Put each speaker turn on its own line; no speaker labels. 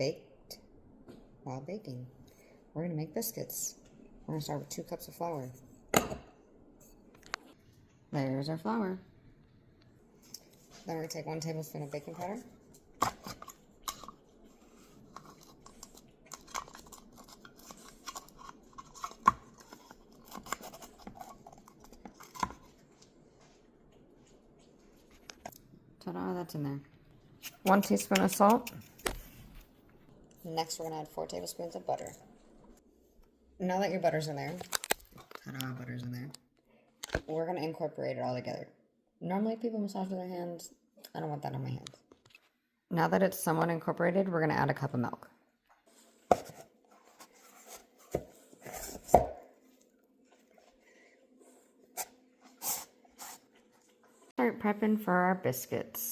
baked while baking. We're going to make biscuits. We're going to start with 2 cups of flour. There's our flour. Then we're going to take 1 tablespoon of baking powder. Ta-da, that's in there. 1 teaspoon of salt. Next, we're going to add 4 tablespoons of butter. Now that your butter's in there, ta-da, butter's in there, we're going to incorporate it all together. Normally, people massage with their hands. I don't want that on my hands. Now that it's somewhat incorporated, we're going to add a cup of milk. Start prepping for our biscuits.